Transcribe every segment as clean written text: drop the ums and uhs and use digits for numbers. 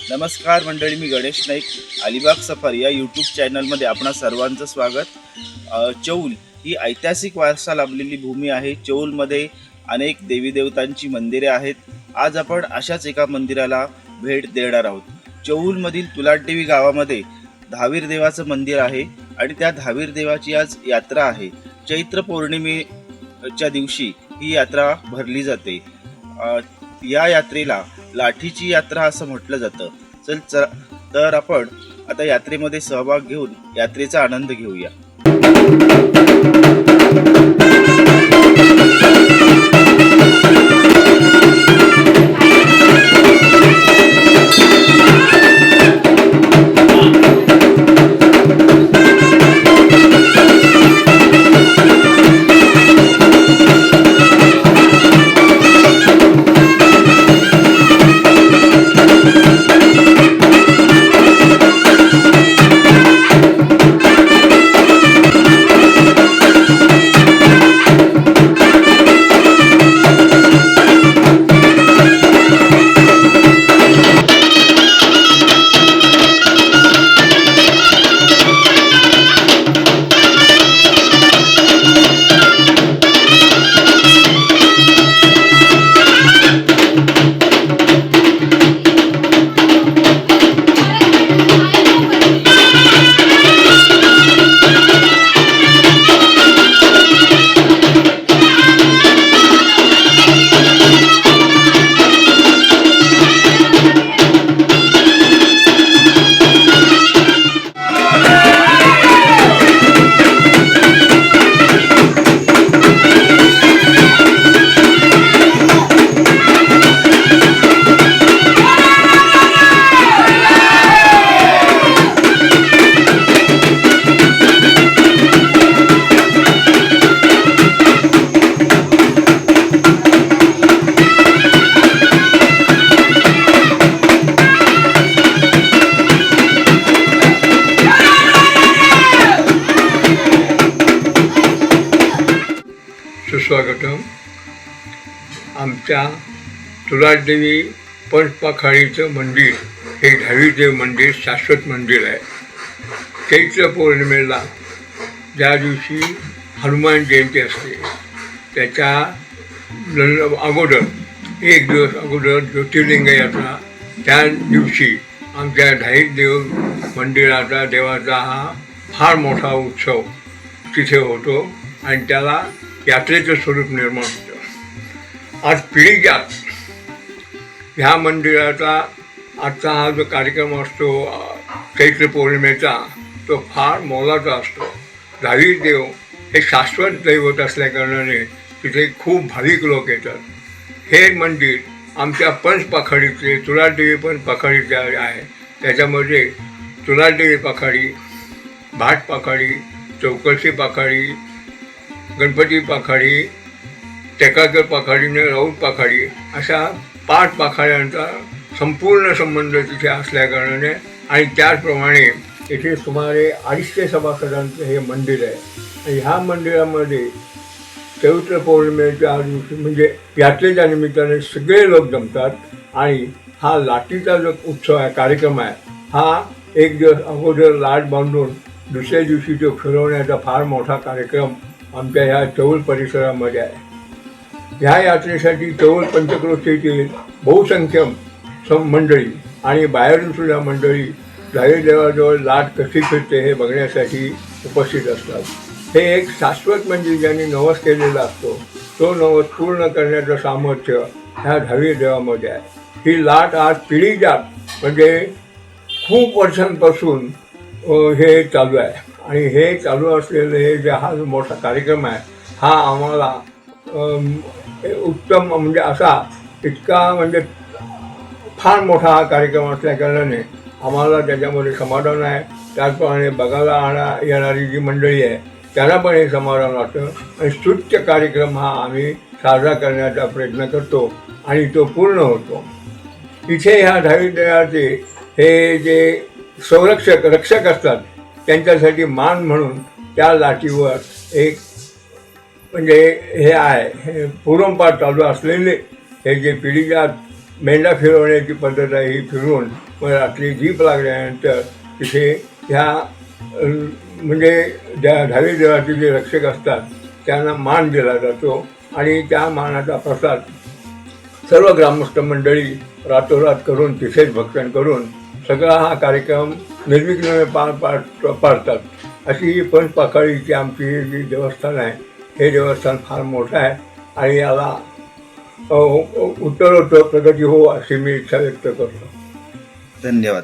नमस्कार मंडळी, मी गणेश नाईक. अलिबाग सफर या यूट्यूब चॅनलमध्ये आपणा सर्वांचं स्वागत. चौल ही ऐतिहासिक वारसा लाभलेली भूमी आहे. चौलमध्ये अनेक देवी देवतांची मंदिरे आहेत. आज आपण अशाच एका मंदिराला भेट देणार आहोत. चौलमधील तुलाटदेवी गावामध्ये धावीर देवाचं मंदिर आहे आणि त्या धावीर देवाची आज यात्रा आहे. चैत्र पौर्णिमेच्या दिवशी ही यात्रा भरली जाते. या यात्रेला लाठीची यात्रा असं म्हटलं जातं. तर आपण आता यात्रेमध्ये सहभाग घेऊन यात्रेचा आनंद घेऊया. सुस्वागतम. आमच्या तुलाटदेवी पंचपाखाळीचं मंदिर हे धावीदेव मंदिर शाश्वत मंदिर आहे. चैत्र पौर्णिमेला ज्या दिवशी हनुमान जयंती असते त्याच्या अगोदर एक दिवस अगोदर ज्योतिर्लिंग यात्रा, त्या दिवशी आमच्या धावीदेव मंदिराचा देवाचा हा फार मोठा उत्सव तिथे होतो आणि त्याला यात्रेचं स्वरूप निर्माण होतं. आज पिढीजात ह्या मंदिराचा आजचा हा जो कार्यक्रम असतो चैत्र पौर्णिमेचा, तो फार मोलाचा असतो. धावीर देव हे शाश्वत दैवत असल्याकारणाने तिथे खूप भाविक लोक येतात. हे मंदिर आमच्या पंचपाखाडीचे तुलाटदेवी पंचपाखाडीचे आहे. त्याच्यामध्ये तुलाटदेवी पाखाडी, भाट पाखाडी, चौकशी पाखाडी, गणपती पाखाडी, टेकाकर पाखाडी आणि राऊत पाखाडी अशा 5 पाखाड्यांचा संपूर्ण संबंध तिथे असल्याकारणाने आणि त्याचप्रमाणे इथे सुमारे 250 सभासदांचं हे मंदिर आहे. आणि ह्या मंदिरामध्ये चैत्र पौर्णिमेच्या दिवशी म्हणजे यात्रेच्या निमित्ताने सगळे लोक जमतात आणि हा लाटीचा जो उत्सव आहे, कार्यक्रम आहे, हा एक दिवस अगोदर लाट बांधून दुसऱ्या दिवशी तो फिरवण्याचा फार मोठा कार्यक्रम आमच्या ह्या चौल परिसरामध्ये आहे. ह्या यात्रेसाठी चौल पंचक्रोशीतील बहुसंख्य मंडळी आणि बाहेरून सुद्धा मंडळी धावीर देवाजवळ लाट कशी फिरते हे बघण्यासाठी उपस्थित असतात. हे एक शाश्वत मंदिर ज्यांनी नवस केलेला असतो, तो नवस पूर्ण करण्याचं सामर्थ्य ह्या धावीर देवामध्ये आहे. ही लाट आज पिढीजात म्हणजे खूप वर्षांपासून हे चालू आहे आणि हे चालू असलेलं हे जे हा जो मोठा कार्यक्रम आहे, हा आम्हाला उत्तम म्हणजे असा इतका म्हणजे फार मोठा हा कार्यक्रम असल्याकारणाने आम्हाला त्याच्यामध्ये समाधान आहे. त्याचप्रमाणे बघायला येणारी जी मंडळी आहे त्यांना पण हे समाधान वाटतं आणि स्तुत्य कार्यक्रम हा आम्ही साजरा करण्याचा प्रयत्न करतो आणि तो पूर्ण होतो. इथे ह्या धावीर देवाचे हे जे रक्षक असतात त्यांच्यासाठी मान म्हणून त्या लाटीवर एक म्हणजे हे आहे, हे पूर्वपार चालू असलेले हे जे पिढीजात मेंढा फिरवण्याची पद्धत आहे. ही फिरवून मग रात्री जीप लागल्यानंतर तिथे ह्या म्हणजे ज्या धावी देवाचे जे रक्षक असतात त्यांना मान दिला जातो आणि त्या मानाचा प्रसाद सर्व ग्रामस्थ मंडळी रातोरात करून तिथेच भक्षण करून सगळा हा कार्यक्रम निर्विघ्नपणे पाडतात. अशी ही पंचपाखाळीची आमची जी देवस्थान आहे हे देवस्थान फार मोठं आहे आणि याला उत्तरोत्तर प्रगती हो अशी मी इच्छा व्यक्त करतो. धन्यवाद.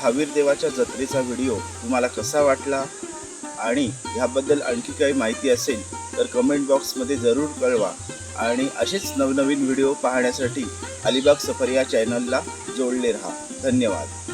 दहावीर देवाच्या जत्रेचा व्हिडिओ तुम्हाला कसा वाटला आणि ह्याबद्दल आणखी काही माहिती असेल तर कमेंट बॉक्समध्ये जरूर कळवा आणि असेच नवनवीन व्हिडिओ पाहण्यासाठी अलिबाग सफर या चॅनलला जोडले राहा. धन्यवाद.